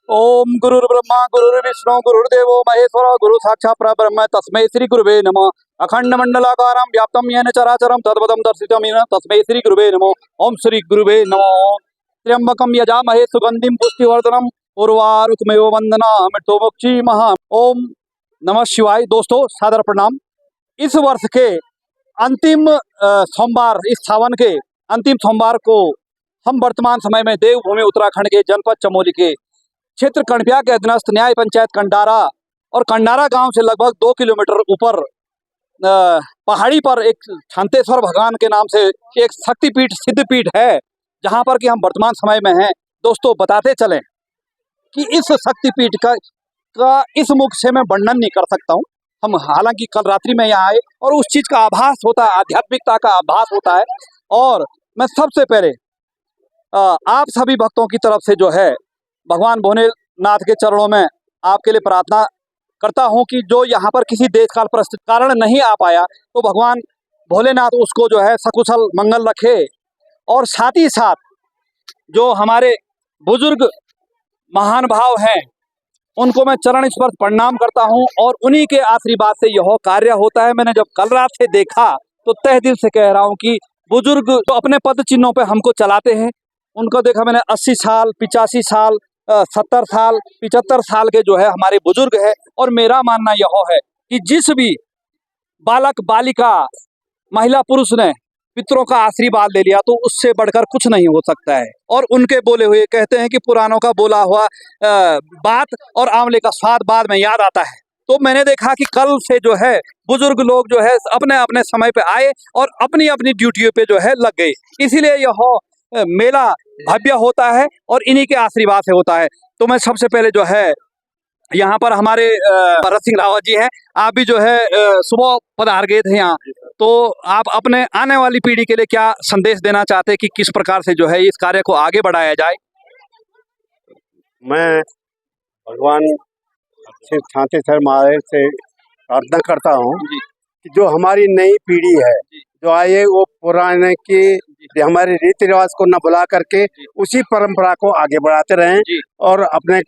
ओम गुरुर्ब्रह्मा गुरुर्विष्णु गुरुर्देवो महेश्वर गुरु साक्षात् परब्रह्म तस्मै श्री गुरुवे नमः। अखंड मंडलाकारं व्याप्तं येन चराचरं तद्पदं दर्शितं येन तस्मै श्री गुरुवे नमः। ओम श्री गुरुवे नमः। त्र्यंबकं यजामहे सुगंधिं पुष्टिवर्धनम् उर्वारुकमेव वंदनामि मृत्युमुक्षीमः। ओम नमः शिवाय। दोस्तों सादर प्रणाम। इस वर्ष के अंतिम सोमवार, इस सावन के अंतिम सोमवार को हम वर्तमान समय में देवभूमि उत्तराखंड के जनपद चमोली के क्षेत्र कणपिया के अधीनस्थ न्याय पंचायत कंडारा और कंडारा गांव से लगभग 2 किलोमीटर ऊपर पहाड़ी पर एक शांतेश्वर भगवान के नाम से एक शक्तिपीठ सिद्धपीठ है, जहां पर कि हम वर्तमान समय में हैं। दोस्तों बताते चलें कि इस शक्तिपीठ का इस मुख से मैं वर्णन नहीं कर सकता हूं। हम हालांकि कल रात्रि में यहाँ आए और उस चीज का आभास होता है, आध्यात्मिकता का आभास होता है। और मैं सबसे पहले आप सभी भक्तों की तरफ से जो है भगवान भोलेनाथ के चरणों में आपके लिए प्रार्थना करता हूं कि जो यहाँ पर किसी देश काल परिस्थिति कारण नहीं आ पाया, तो भगवान भोलेनाथ उसको जो है सकुशल मंगल रखे। और साथ ही साथ जो हमारे बुजुर्ग महान भाव हैं उनको मैं चरण स्पर्श प्रणाम करता हूं और उन्हीं के आशीर्वाद से यह कार्य होता है। मैंने जब कल रात से देखा तो तहे दिल से कह रहा हूं कि बुजुर्ग जो अपने पद चिन्हों पे हमको चलाते हैं, उनको देखा मैंने 80 साल 85 साल 70 साल 75 साल के जो है हमारे बुजुर्ग है। और मेरा मानना यह है कि जिस भी बालक बालिका महिला पुरुष ने पितरों का आशीर्वाद ले लिया तो उससे बढ़कर कुछ नहीं हो सकता है। और उनके बोले हुए कहते हैं कि पुरानों का बोला हुआ बात और आंवले का स्वाद बाद में याद आता है। तो मैंने देखा कि कल से जो है बुजुर्ग लोग जो है अपने अपने समय पे आए और अपनी अपनी ड्यूटियों पे जो है लग गए। इसीलिए यह मेला भव्य होता है और इन्हीं के आशीर्वाद से होता है। तो मैं सबसे पहले जो है यहाँ पर हमारे भरत सिंह रावत जी हैं, आप भी जो है सुबह पधार गए थे यहाँ, तो आप अपने आने वाली पीढ़ी के लिए क्या संदेश देना चाहते हैं कि किस प्रकार से जो है इस कार्य को आगे बढ़ाया जाए? मैं भगवान श्री शांतेश्वर महादेव से प्रार्थना करता हूँ कि जो हमारी नई पीढ़ी है जो आए वो पुराने की हमारे रीति रिवाज को न भुला करके उसी परंपरा को आगे बढ़ाते रहें और अपने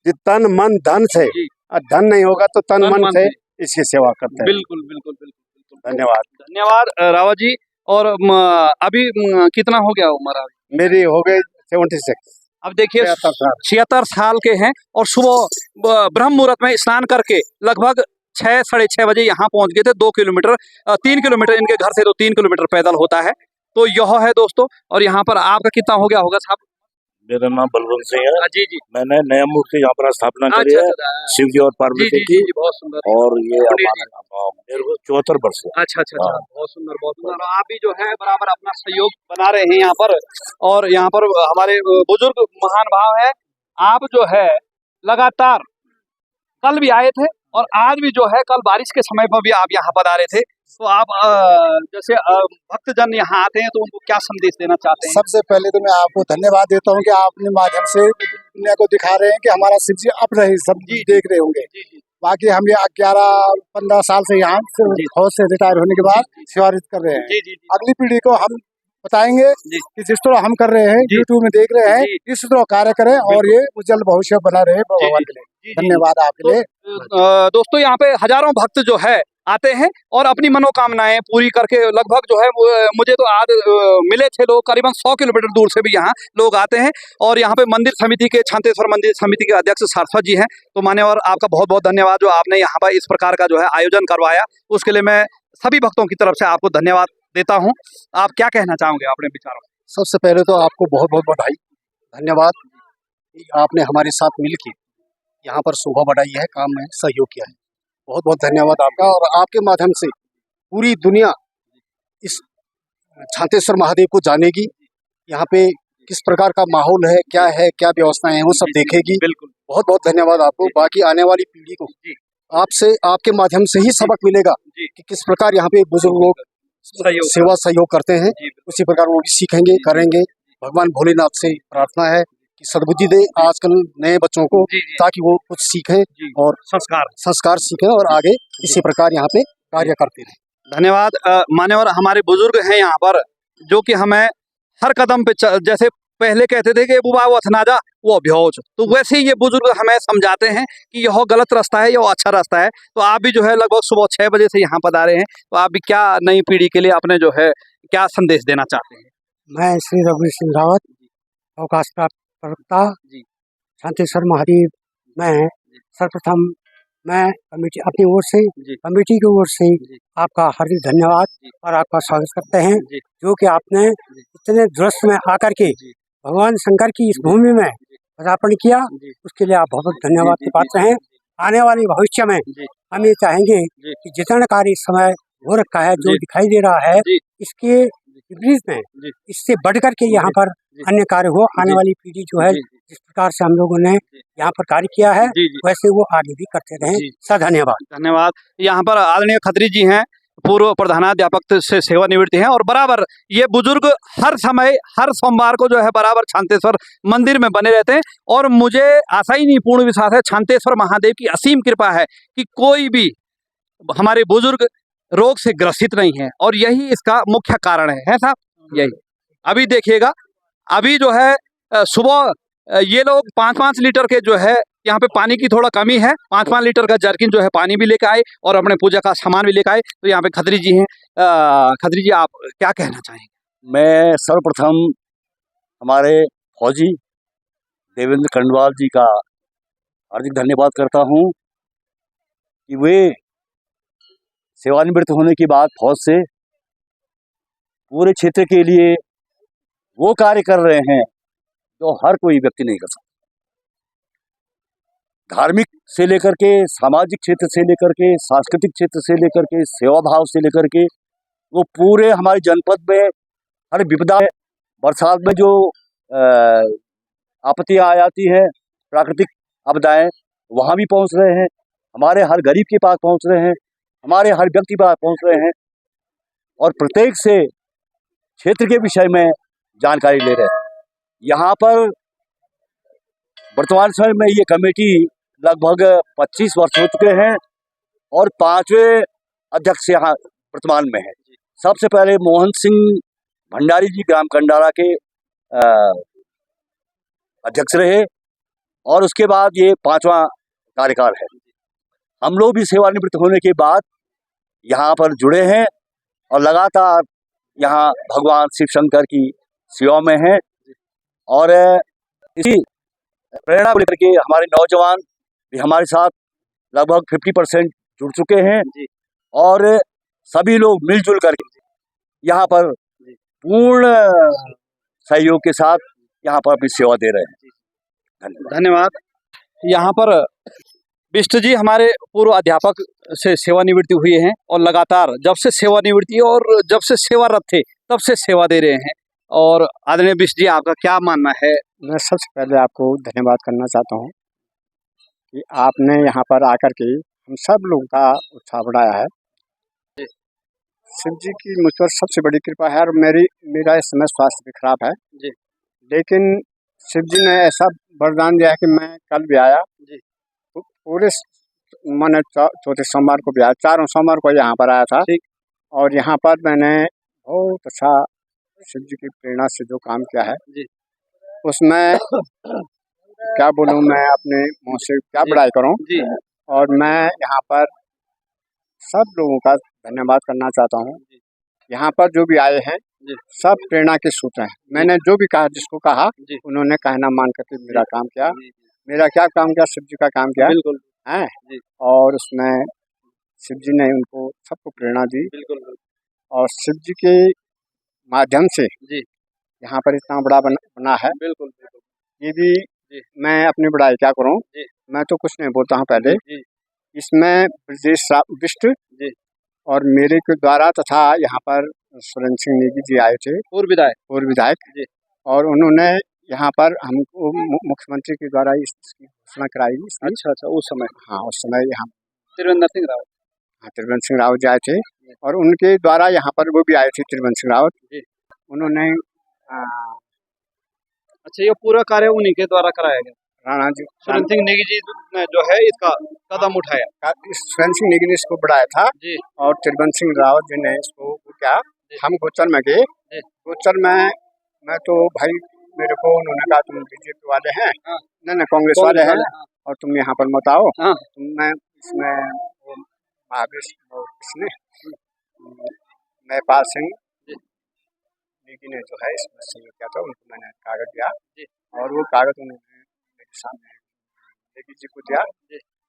तन मन धन से, धन नहीं होगा तो तन मन से इसकी सेवा करते हैं। बिल्कुल बिल्कुल बिल्कुल। धन्यवाद धन्यवाद रावत जी। और अभी कितना हो गया उम्र? मेरी हो गई 76। अब देखिए 76 साल के हैं और सुबह ब्रह्म मुहूर्त में स्नान करके लगभग 6 साढ़े 6 बजे यहाँ पहुँच गए थे। 2 किलोमीटर 3 किलोमीटर इनके घर से तो 3 किलोमीटर पैदल होता है। तो यह है दोस्तों। और यहाँ पर आपका कितना हो गया होगा साहब? मेरा नाम बलवंत सिंह है। जी जी। मैंने नया मूर्ति यहाँ पर स्थापना करी है शिव जी और पार्वती की। बहुत सुंदर। और ये मेरे को 74 वर्ष है। अच्छा अच्छा अच्छा। बहुत सुंदर बहुत सुंदर। आप भी जो है बराबर अपना सहयोग बना रहे हैं यहाँ पर। और यहाँ पर हमारे बुजुर्ग महान भाव है। आप जो है लगातार कल भी आए थे और आज भी जो है कल बारिश के समय पर भी आप यहाँ पर आ रहे थे। तो आप जैसे भक्तजन यहाँ आते हैं तो उनको क्या संदेश देना चाहते हैं? सबसे पहले तो मैं आपको धन्यवाद देता हूँ कि आप अपने माध्यम से दुनिया को दिखा रहे हैं कि हमारा शिव जी अब रहे सब देख रहे होंगे। बाकी हम ये 11-15 साल से यहाँ फौज से रिटायर होने के बाद सेवारत कर रहे हैं। अगली पीढ़ी को हम बताएंगे कि जिस तरह हम कर रहे हैं यूट्यूब में देख रहे हैं इस तरह कार्य करें और ये उज्जवल भविष्य बना रहे भगवान के लिए। धन्यवाद आपके लिए। दोस्तों यहाँ पे हजारों भक्त जो है आते हैं और अपनी मनोकामनाएं पूरी करके लगभग जो है मुझे तो आज मिले थे लोग करीबन 100 किलोमीटर दूर से भी यहाँ लोग आते हैं। और यहाँ पे मंदिर समिति के शांतेश्वर मंदिर समिति के अध्यक्ष सारस्वत जी हैं। तो मान्यवर आपका बहुत बहुत धन्यवाद जो आपने यहाँ पर इस प्रकार का जो है आयोजन करवाया, उसके लिए मैं सभी भक्तों की तरफ से आपको धन्यवाद देता हूँ। आप क्या कहना चाहोगे अपने विचारों? सबसे पहले तो आपको बहुत बहुत बधाई, धन्यवाद। आपने हमारे साथ मिलकर यहाँ पर शोभा बढ़ाई है, काम में सहयोग किया है। बहुत बहुत धन्यवाद आपका। और आपके माध्यम से पूरी दुनिया इस शांतेश्वर महादेव को जानेगी, यहाँ पे किस प्रकार का माहौल है, क्या व्यवस्थाएं हैं वो सब देखेगी। बिल्कुल बहुत बहुत धन्यवाद आपको। बाकी आने वाली पीढ़ी को आपसे आपके माध्यम से ही सबक मिलेगा कि किस प्रकार यहाँ पे बुजुर्ग लोग सेवा सहयोग करते हैं, उसी प्रकार वो भी सीखेंगे करेंगे। भगवान भोलेनाथ से प्रार्थना है कि सद्बुद्धि दे आजकल नए बच्चों को, ताकि वो कुछ सीखें और संस्कार सीखें और आगे इसी प्रकार यहाँ पे कार्य करते रहें। धन्यवाद। मान्यवर हमारे बुजुर्ग हैं यहाँ पर जो कि हमें हर कदम पे जैसे पहले कहते थे कि बुबा वो अथनाजा वो अभ्योज, तो वैसे ही ये बुजुर्ग हमें समझाते हैं कि यह गलत रास्ता है, यह अच्छा रास्ता है। तो आप भी जो है लगभग सुबह 6 बजे से यहाँ पधारे हैं, तो आप भी क्या नई पीढ़ी के लिए अपने जो है क्या संदेश देना चाहते हैं? मैं श्री रघुवीर सिंह रावत, अवकाश प्राप्त प्रवक्ता, जी। शांतेश्वर महादेव। मैं सर्वप्रथम मैं कमेटी अपनी ओर से, जी। कमेटी की ओर से जी। आपका हार्दिक धन्यवाद जी। और आपका स्वागत करते हैं, जी। जो कि आपने इतने दुरुस्त में आकर के जी। भगवान शंकर की इस भूमि में पदार्पण किया, जी। उसके लिए आप बहुत बहुत धन्यवाद जी, के जी, पात्र जी, हैं। आने वाले भविष्य में जी। हम ये चाहेंगे जी। कि जितना कार्य इस समय हो रखा है, जो जी। दिखाई दे रहा है, जी। इसके विपरीत में जी। इससे बढ़ करके यहाँ पर जी। अन्य कार्य हो। आने जी। वाली पीढ़ी जो है, जी। जिस प्रकार से हम लोगों ने यहाँ पर कार्य किया है, जी। जी। वैसे वो आगे भी करते रहें। जी। सर धन्यवाद। धन्यवाद। यहाँ पर आदरणीय खत्री जी हैं, पूर्व प्रधानाध्यापक से सेवानिवृत्त हैं और बराबर ये बुजुर्ग हर समय हर सोमवार को जो है बराबर छांतेश्वर मंदिर में बने रहते हैं। और मुझे आशा ही नहीं, पूर्ण विश्वास है, छांतेश्वर महादेव की असीम कृपा है कि कोई भी हमारे बुजुर्ग रोग से ग्रसित नहीं है, और यही इसका मुख्य कारण है साहब। यही अभी देखिएगा, अभी जो है सुबह ये लोग 5-5 लीटर के जो है, यहाँ पे पानी की थोड़ा कमी है, 5-5 लीटर का जर्किन जो है पानी भी लेकर आए और अपने पूजा का सामान भी लेकर आए। तो यहाँ पे खत्री जी हैं, खत्री जी आप क्या कहना चाहेंगे? मैं सर्वप्रथम हमारे फौजी देवेंद्र खंडवाल जी का हार्दिक धन्यवाद करता हूँ कि वे सेवानिवृत्त होने के बाद फौज से पूरे क्षेत्र के लिए वो कार्य कर रहे हैं जो हर कोई व्यक्ति नहीं कर सकता। धार्मिक से लेकर के, सामाजिक क्षेत्र से लेकर के, सांस्कृतिक क्षेत्र से लेकर के, सेवा भाव से लेकर के, वो पूरे हमारे जनपद में हर विपदा, बरसात में जो आपत्तियाँ आ जाती है, प्राकृतिक आपदाएं, वहाँ भी पहुँच रहे हैं, हमारे हर गरीब के पास पहुँच रहे हैं, हमारे हर व्यक्ति के पास पहुँच रहे हैं और प्रत्येक से क्षेत्र के विषय में जानकारी ले रहे हैं। यहाँ पर वर्तमान समय में ये कमेटी लगभग 25 वर्ष हो चुके हैं और 5वें अध्यक्ष यहाँ वर्तमान में है। सबसे पहले मोहन सिंह भंडारी जी ग्राम कंडारा के अध्यक्ष रहे और उसके बाद ये 5वां कार्यकाल है। हम लोग भी सेवानिवृत्त होने के बाद यहाँ पर जुड़े हैं और लगातार यहाँ भगवान शिव शंकर की सेवा में हैं और इसी प्रेरणा को लेकर के हमारे नौजवान भी हमारे साथ लगभग 50% जुड़ चुके हैं और सभी लोग मिलजुल करके यहाँ पर पूर्ण सहयोग के साथ यहाँ पर अपनी सेवा दे रहे हैं। धन्यवाद। यहाँ पर बिष्ट जी हमारे पूर्व अध्यापक से सेवानिवृत्ति हुई हैं और लगातार जब से सेवानिवृत्ति और जब से सेवारत थे तब से सेवा दे रहे हैं। और आदरणीय बिष्ट जी आपका क्या मानना है? मैं सबसे पहले आपको धन्यवाद करना चाहता हूँ कि आपने यहाँ पर आकर के हम सब लोगों का उत्साह बढ़ाया है। शिव जी की मुझ पर सबसे बड़ी कृपा है और मेरा इस समय स्वास्थ्य भी खराब है जी। लेकिन शिव जी ने ऐसा वरदान दिया है कि मैं कल भी आया जी। तो पूरे मैंने चौथे सोमवार को भी आया, 4 सोमवार को यहाँ पर आया था और यहाँ पर मैंने बहुत अच्छा शिव जी की प्रेरणा से जो काम किया है जी। उसमें क्या बोलूँ, मैं अपने मुँह से क्या बढ़ाई करूँ जी। और मैं यहाँ पर सब लोगों का धन्यवाद करना चाहता हूँ। यहाँ पर जो भी आए हैं सब प्रेरणा के सूत्र हैं। मैंने जो भी कहा, जिसको कहा उन्होंने कहना मान करके मेरा काम किया। मेरा क्या काम किया? शिव जी का काम किया है और उसमें शिव जी ने उनको सबको प्रेरणा दी और शिव जी के माध्यम से यहाँ पर इतना बड़ा बना है। ये भी मैं अपनी बड़ाई क्या करूँ, मैं तो कुछ नहीं बोलता हूँ। पहले इसमें ब्रजेश बिष्ट और मेरे के द्वारा तथा यहाँ पर सुरेंद्र सिंह नेगी जी आए थे, पूर्व विधायक, और उन्होंने यहाँ पर हमको मुख्यमंत्री के द्वारा इसकी घोषणा कराई। अच्छा, उस समय? हाँ, उस समय यहाँ त्रिवेंद्र सिंह रावत। हाँ, त्रिवेंद्र सिंह रावत जी आए थे और उनके द्वारा यहाँ पर वो भी आए थे, त्रिवेंद्र सिंह रावत। उन्होंने अच्छा, ये पूरा कार्य उन्हीं के द्वारा कराया गया? राणा जी, सुरेंद्र सिंह नेगी जी ने जो है इसका कदम उठाया। सुरेंद्र सिंह नेगी ने इसको बढ़ाया था और त्रिवेंद्र सिंह रावत जी ने इसको क्या, हम गोचर में गए। गोचर में मैं तो भाई मेरे को उन्होंने कहा तुम बीजेपी वाले हैं, हाँ। नहीं कांग्रेस वाले हैं, और तुम यहाँ पर मत आओ। हाँ। मैं इसमें वो महावीर वो किसने नयपाल सिंह नेगी ने जो है इसमें सहयोग किया था, उनको मैंने कागज दिया और वो कागज उन्होंने मेरे सामने नेगी जी को दिया,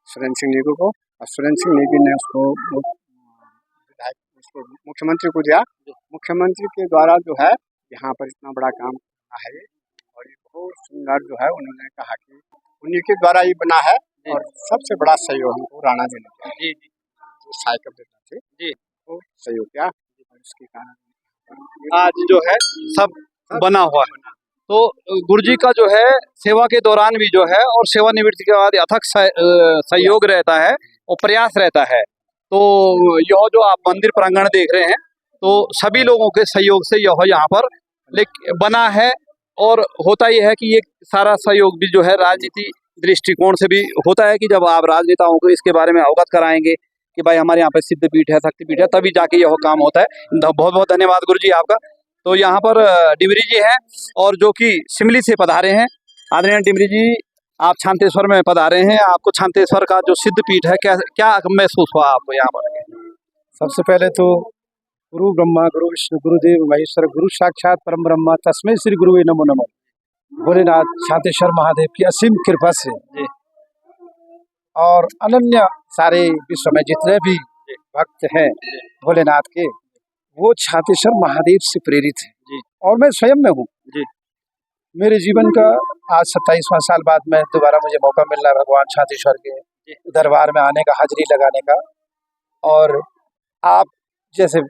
सुरेंद्र सिंह नेगी को, और सुरेंद्र सिंह नेगी ने उसको विधायक उसको मुख्यमंत्री को दिया। मुख्यमंत्री के द्वारा जो है यहाँ पर इतना बड़ा काम हुआ है और ये बहुत सुंदर जो है, उन्होंने कहा कि उन्हीं के द्वारा ये बना है और सबसे बड़ा सहयोग हमको राणा जी ने किया, जो साइकिल देते थे वो सहयोग किया और इसके कारण आज जो है सब बना हुआ है। तो गुरुजी का जो है सेवा के दौरान भी जो है और सेवानिवृत्ति के बाद अथक सहयोग रहता है और प्रयास रहता है। तो यह जो आप मंदिर प्रांगण देख रहे हैं तो सभी लोगों के सहयोग से यह यहाँ पर बना है, और होता यह है कि ये सारा सहयोग भी जो है राजनीति दृष्टिकोण से भी होता है कि जब आप राजनेताओं को इसके बारे में अवगत कराएंगे कि भाई हमारे यहाँ पे सिद्धपीठ है, शक्तिपीठ है, तभी जाके यह काम होता है। बहुत बहुत धन्यवाद गुरुजी आपका। तो यहाँ पर डिमरी जी हैं और जो कि सिमली से पधारे हैं। आदरणीय डिमरी जी, आप छांतेश्वर में पधारे हैं, आपको छांतेश्वर का जो सिद्धपीठ है क्या महसूस हुआ आपको यहाँ पर? सबसे पहले तो गुरु ब्रह्मा गुरु विष्णु गुरुदेव महेश्वर गुरु साक्षात परम ब्रह्मा तस्मै श्री गुरुवे नमो नमः भोलेनाथ छांतेश्वर महादेव की असीम कृपा से और अनन्य सारे विश्व में जितने भी भक्त हैं भोलेनाथ के, वो छांतेश्वर महादेव से प्रेरित हैं और मैं स्वयं में हूँ। मेरे जीवन का आज 27वां साल बाद में दोबारा मुझे मौका मिल रहा है भगवान छांतेश्वर के दरबार में आने का, हाजिरी लगाने का। और आप जैसे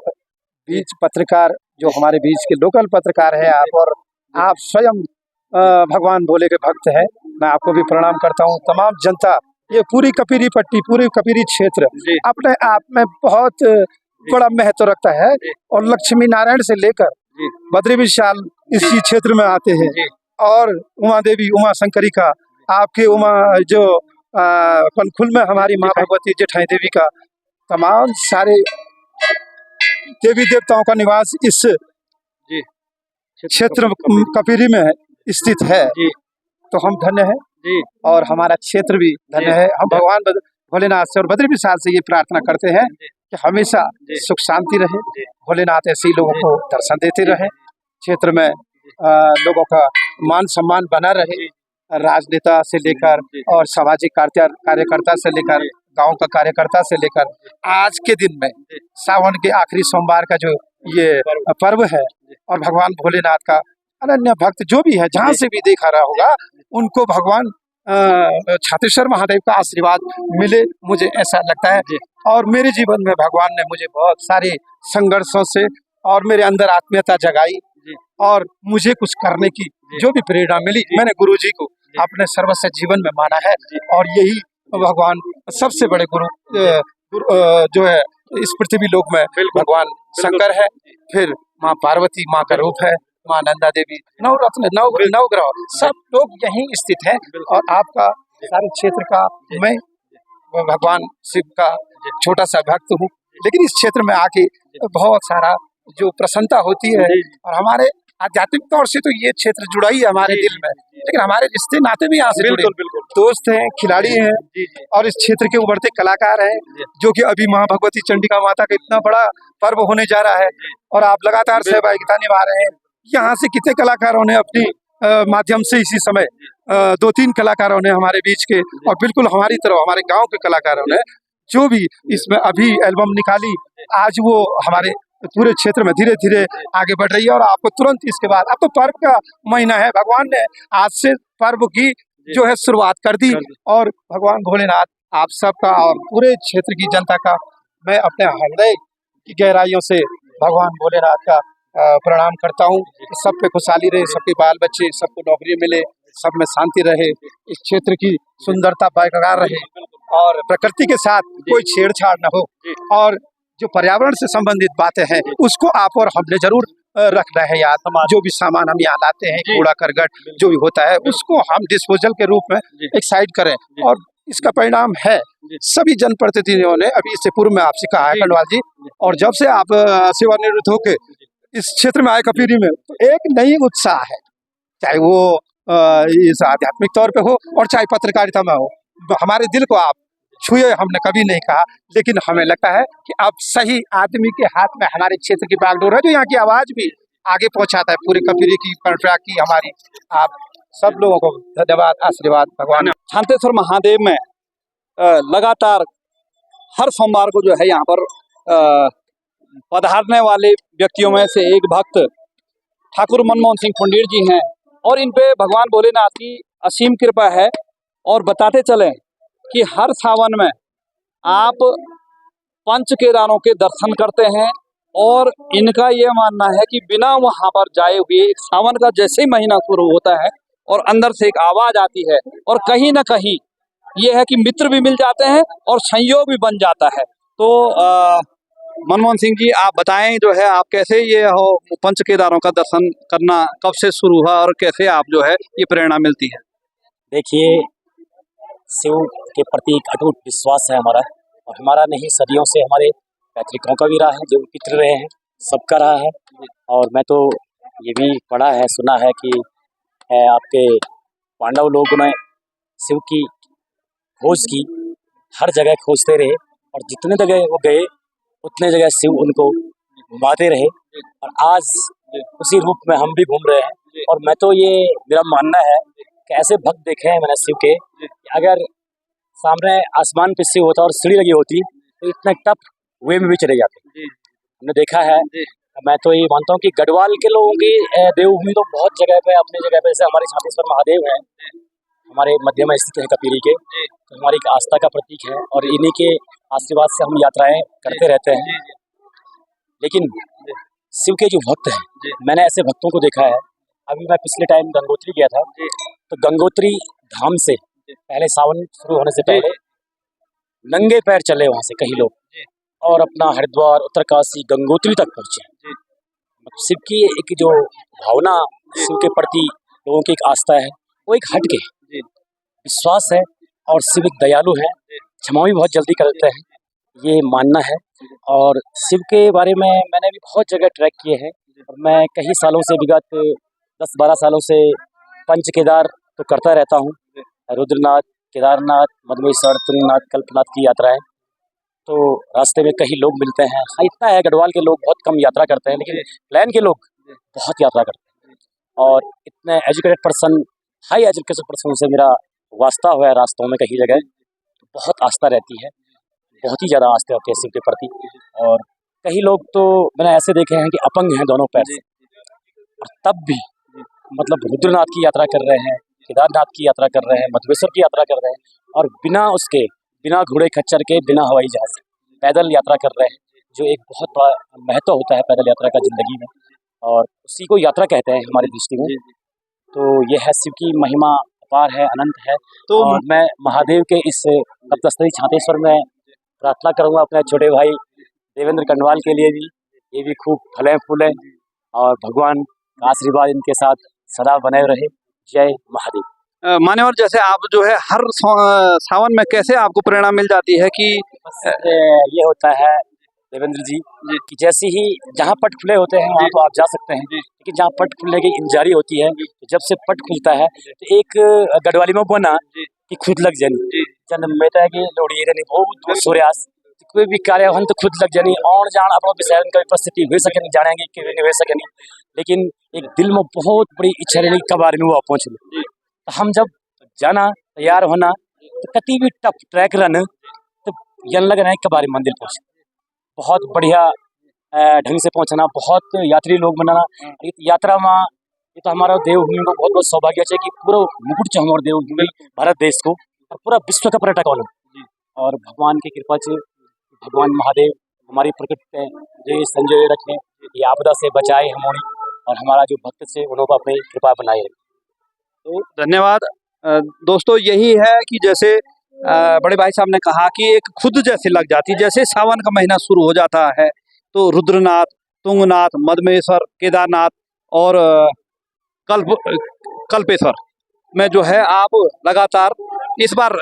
बीच पत्रकार जो हमारे बीच के लोकल पत्रकार हैं आप, और आप स्वयं भगवान भोले के भक्त हैं, मैं आपको भी प्रणाम करता हूँ। तमाम जनता, ये पूरी कपिरी पट्टी, पूरी कपिरी क्षेत्र अपने आप में बहुत बड़ा महत्व रखता है और लक्ष्मी नारायण से लेकर बद्री विशाल इसी क्षेत्र में आते हैं। और उमा देवी, उमा शंकरी का, आपके उमा जो कनखुल में हमारी माँ भगवती जेठाई देवी का, तमाम सारे देवी देवताओं का निवास इस क्षेत्र कपिरी में स्थित है। तो हम धन्य हैं और हमारा क्षेत्र भी धन्य है। हम भगवान भोलेनाथ से और बद्री विशाल से ये प्रार्थना करते हैं कि हमेशा सुख शांति रहे, भोलेनाथ ऐसे ही लोगों को दर्शन देते रहे, क्षेत्र में लोगों का मान सम्मान बना रहे, राजनेता से लेकर और सामाजिक कार्यकर्ता से लेकर गांव का कार्यकर्ता से लेकर आज के दिन में सावन के आखिरी सोमवार का जो ये पर्व है और भगवान भोलेनाथ का अनन्य भक्त जो भी है जहाँ से भी देखा रहा होगा उनको भगवान छातेश्वर महादेव का आशीर्वाद मिले, मुझे ऐसा लगता है। और मेरे जीवन में भगवान ने मुझे बहुत सारे संघर्षों से और मेरे अंदर आत्मीयता जगाई और मुझे कुछ करने की जो भी प्रेरणा मिली, मैंने गुरु जी को अपने सर्वस्व जीवन में माना है। और यही भगवान सबसे बड़े गुरु जो है इस पृथ्वी लोक में भगवान शंकर है, फिर माँ पार्वती माँ का रूप है, माँ नंदा देवी, नवरत्न नवग्रह सब लोग यहीं स्थित हैं। और आपका सारे क्षेत्र का मैं भगवान शिव का छोटा सा भक्त हूँ, लेकिन इस क्षेत्र में आके बहुत सारा जो प्रसन्नता होती है। और हमारे आध्यात्मिक तौर से तो ये क्षेत्र जुड़ा ही है हमारे दिल में, लेकिन हमारे रिश्ते नाते भी यहाँ से जुड़े, दोस्त हैं, खिलाड़ी हैं और इस क्षेत्र के उभरते कलाकार हैं। जो कि अभी माँ भगवती चंडिका माता का इतना बड़ा पर्व होने जा रहा है और आप लगातार सहभागिता निभा रहे हैं। यहाँ से कितने कलाकारों ने अपनी माध्यम से इसी समय 2-3 कलाकारों ने हमारे बीच के और बिल्कुल हमारी तरह हमारे गाँव के कलाकारों ने जो भी इसमें अभी एल्बम निकाली, आज वो हमारे पूरे क्षेत्र में धीरे धीरे आगे बढ़ रही है। और आपको तुरंत इसके बाद, अब तो पर्व का महीना है, भगवान ने आज से पर्व की जो है शुरुआत कर दी। और भगवान भोलेनाथ आप सबका और पूरे क्षेत्र की जनता का मैं अपने हृदय की गहराइयों से भगवान भोलेनाथ का प्रणाम करता हूँ। सब पे खुशहाली रहे, सबके बाल बच्चे, सबको नौकरी मिले, सब में शांति रहे, इस क्षेत्र की सुंदरता बरकरार रहे और प्रकृति के साथ कोई छेड़छाड़ न हो। और जो पर्यावरण से संबंधित बातें हैं उसको आप और हमने जरूर रखना है याद। जो भी सामान हम यहाँ लाते हैं, कूड़ा करकट जो भी होता है, उसको हम डिस्पोजल के रूप में एक साइड करें। और इसका परिणाम है सभी जनप्रतिनिधियों ने अभी इससे पूर्व में आपसे कहा है खंडवाल जी, और जब से आप सेवानिवृत्त होके इस क्षेत्र में आए कपिरी में, तो एक नई उत्साह है। चाहे वो इस आध्यात्मिक तौर पे हो और चाहे पत्रकारिता में हो। हमारे दिल को आप छुए हमने कभी नहीं कहा, लेकिन हमें लगता है कि अब सही आदमी के हाथ में हमारे क्षेत्र की बागडोर है, जो यहाँ की आवाज भी आगे पहुंचाता है पूरी कफीरी की परंपरा की हमारी। आप सब लोगों को धन्यवाद, आशीर्वाद भगवान। शांतेश्वर महादेव में लगातार हर सोमवार को जो है यहाँ पर पधारने वाले व्यक्तियों में से एक भक्त ठाकुर मनमोहन सिंह पंडित जी हैं, और इन पे भगवान भोलेनाथ की असीम कृपा है। और बताते चलें कि हर सावन में आप पंच केदारों के दर्शन करते हैं, और इनका ये मानना है कि बिना वहां पर जाए हुए एक सावन का जैसे ही महीना शुरू होता है और अंदर से एक आवाज आती है, और कहीं ना कहीं ये है कि मित्र भी मिल जाते हैं और संयोग भी बन जाता है। तो मनमोहन सिंह जी, आप बताएं जो है आप कैसे ये हो पंच केदारों का दर्शन करना कब से शुरू हुआ और कैसे आप जो है ये प्रेरणा मिलती है? देखिए, शिव के प्रति एक अटूट विश्वास है हमारा, और हमारा नहीं सदियों से हमारे पैतृकों का भी रहा है, जो पितृ रहे हैं सबका रहा है। और मैं तो ये भी पढ़ा है, सुना है कि आपके पांडव लोगों ने शिव की खोज की, हर जगह खोजते रहे, और जितने जगह वो गए उतने जगह शिव उनको घुमाते रहे, और आज उसी रूप में हम भी घूम रहे हैं। और मैं तो ये मेरा मानना है कि ऐसे भक्त देखे हैं मैंने शिव के, अगर सामने आसमान पे शिव होता और सीढ़ी लगी होती तो इतने टफ वे में भी चले जाते। हमने देखा है। मैं तो ये मानता हूँ कि गढ़वाल के लोगों की देवभूमि तो बहुत जगह पे, अपनी जगह पे, जैसे हमारे शांतेश्वर महादेव हैं, हमारे मध्य में स्थित है कपीरी के, तो हमारी एक आस्था का प्रतीक है, और इन्हीं के आशीर्वाद से हम यात्राएं करते रहते हैं। लेकिन शिव के जो भक्त हैं, मैंने ऐसे भक्तों को देखा है। अभी मैं पिछले टाइम गंगोत्री गया था, तो गंगोत्री धाम से पहले सावन शुरू होने से पहले नंगे पैर चले वहां से कई लोग, और अपना हरिद्वार, उत्तरकाशी, गंगोत्री तक पहुंचे। शिव की एक जो भावना, शिव के प्रति लोगों की एक आस्था है, वो एक हट के विश्वास है, और शिव एक दयालु है, क्षमा भी बहुत जल्दी करते हैं, ये मानना है। और शिव के बारे में मैंने भी बहुत जगह ट्रैक किए हैं, और मैं कई सालों से, विगत 10-12 सालों से पंच केदार तो करता रहता हूँ। रुद्रनाथ, केदारनाथ, मधुमेश्वर, तुंगनाथ, कल्पनाथ की यात्राएं। तो रास्ते में कई लोग मिलते हैं। हाँ, इतना है, गढ़वाल के लोग बहुत कम यात्रा करते हैं, लेकिन प्लान के लोग बहुत यात्रा करते हैं, और इतने educated person, high educated person से मेरा वास्ता हुआ है रास्तों में कई जगह, तो बहुत आस्था रहती है, बहुत ही ज़्यादा आस्था होती है शिव के प्रति। और कई लोग तो मैंने ऐसे देखे हैं कि अपंग हैं दोनों पैर से, और तब भी मतलब रुद्रनाथ की यात्रा कर रहे हैं, केदारनाथ की यात्रा कर रहे हैं, मधुमेश्वर की यात्रा कर रहे हैं, और बिना घोड़े खच्चर के, बिना हवाई जहाज से पैदल यात्रा कर रहे हैं, जो एक बहुत बड़ा महत्व होता है पैदल यात्रा का जिंदगी में, और उसी को यात्रा कहते हैं हमारी दृष्टि में। तो यह है, शिव की महिमा अपार है, अनंत है। तो और मैं महादेव के इस तप्तस्थली शांतेश्वर में प्रार्थना करूंगा अपने छोटे भाई देवेंद्र कंडवाल के लिए भी, ये भी खूब फले फूले, और भगवान का आशीर्वाद इनके साथ सदा बने रहे। जय महादेव। मान्यवर, जैसे आप जो है हर सावन में कैसे आपको प्रेरणा मिल जाती है कि ये होता है देवेंद्र जी कि जैसे ही जहाँ पट खुले होते हैं वहाँ तो आप जा सकते हैं, लेकिन जहाँ पट खुलने की इंजारी होती है, तो जब से पट खुलता है तो एक गढ़वाली में बना कि खुद लग जानी जन्म में है कि लोड़ी रहनी बहुत सूर्यास कोई भी कार्य हम तो खुद लग जानी और जान अपना विषय का उपस्थिति हो सके नहीं, जानेंगे कि नहीं हो सके नहीं, लेकिन एक दिल में बहुत बड़ी इच्छा रही कब बार में वो पहुँच गए। तो हम जब जाना तैयार होना तो कति भी टफ ट्रैक रन तो यन लग रहा है कब बार मंदिर पहुँचे, बहुत बढ़िया ढंग से पहुँचना, बहुत यात्री लोग बनाना यात्रा में। ये तो हमारा देवभूमि को बहुत बहुत सौभाग्य है कि पूरा मुकुट से हमारे देवभूमि भारत देश को और पूरा विश्व का पर्यटक होना, और भगवान की कृपा से भगवान महादेव हमारी प्रकृति जो संजय रखें, ये आपदा से बचाए हमारी, और हमारा जो भक्त से उन्होंने अपनी कृपा बनाए रखें। तो धन्यवाद दोस्तों। यही है कि जैसे बड़े भाई साहब ने कहा कि एक खुद जैसे लग जाती, जैसे सावन का महीना शुरू हो जाता है तो रुद्रनाथ, तुंगनाथ, मधुमेश्वर, केदारनाथ और कल्पेश्वर में जो है आप लगातार इस बार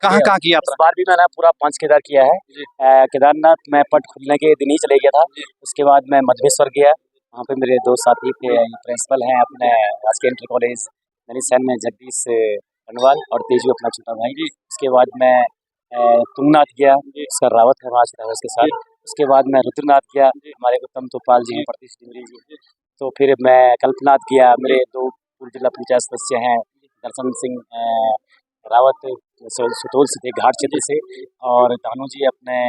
कहाँ की यात्रा? इस बार भी मैंने पूरा 5 केदार किया है। केदारनाथ में पट खुलने के दिन ही चले गया था, उसके बाद मैं मधुमेश्वर गया, वहाँ पे मेरे दो साथी थे, प्रिंसिपल हैं अपने राजकीय इंटर कॉलेज नैनीसैन में जगदीश बनवाल और तेजू अपना छोटा भाई। उसके बाद मैं तुंगनाथ गया, उसका रावत है वहाँ से उसके साथ। उसके बाद मैं रुद्रनाथ गया, हमारे उत्तम तोपाल जी हैं, प्रतीश डिमरी जी। तो फिर मैं कल्पनाथ गया, मेरे दो पूर्व जिला पंचायत सदस्य हैं दर्शन सिंह रावत सुतोल से थे, घाट क्षेत्र से, और दानू जी अपने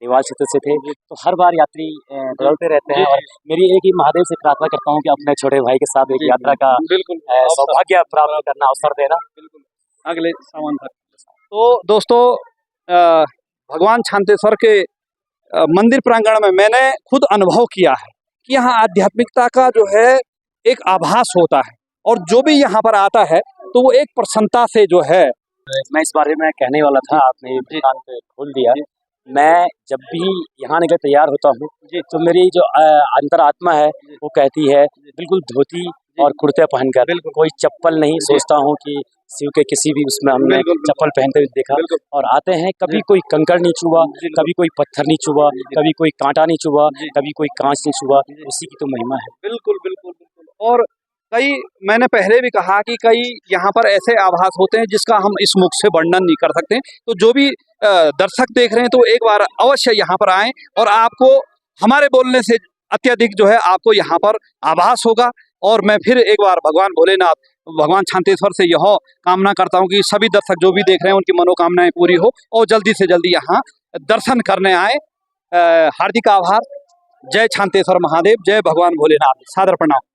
देवाल क्षेत्र से थे। तो हर बार यात्री बदलते रहते हैं और मेरी एक ही महादेव से प्रार्थना करता हूँ कि अपने छोटे भाई के साथ एक यात्रा का बिल्कुल सौभाग्य प्राप्त करना अवसर देना। बिल्कुल अगले सावन तक। तो दोस्तों भगवान शांतेश्वर के मंदिर प्रांगण में मैंने खुद अनुभव किया है कि यहाँ आध्यात्मिकता का जो है एक आभास होता है, और जो भी यहाँ पर आता है तो वो एक प्रसन्नता से जो है। मैं इस बारे में कहने वाला था, आपने ये वृत्तांत खोल दिया। मैं जब भी यहाँ निकल तैयार होता हूँ तो मेरी जो अंतरात्मा है वो कहती है बिल्कुल धोती और कुर्ते पहनकर, कोई चप्पल नहीं। सोचता हूँ कि शिव के किसी भी उसमें हमने चप्पल पहनते हुए देखा, और आते हैं कभी कोई कंकड़ नहीं छुआ, कभी कोई पत्थर नहीं छुआ, कभी कोई कांटा नहीं छुआ, कभी कोई कांच नहीं छुआ। उसी की तो महिमा है। बिल्कुल बिल्कुल बिल्कुल। और कई मैंने पहले भी कहा कि कई यहाँ पर ऐसे आभास होते हैं जिसका हम इस मुख से वर्णन नहीं कर सकते। तो जो भी दर्शक देख रहे हैं तो एक बार अवश्य यहाँ पर आएं, और आपको हमारे बोलने से अत्यधिक जो है आपको यहाँ पर आभास होगा। और मैं फिर एक बार भगवान भोलेनाथ, भगवान शांतेश्वर से यह कामना करता हूँ कि सभी दर्शक जो भी देख रहे हैं उनकी मनोकामनाएं पूरी हो और जल्दी से जल्दी यहाँ दर्शन करने आए। हार्दिक आभार। जय शांतेश्वर महादेव, जय भगवान भोलेनाथ। सादर प्रणाम।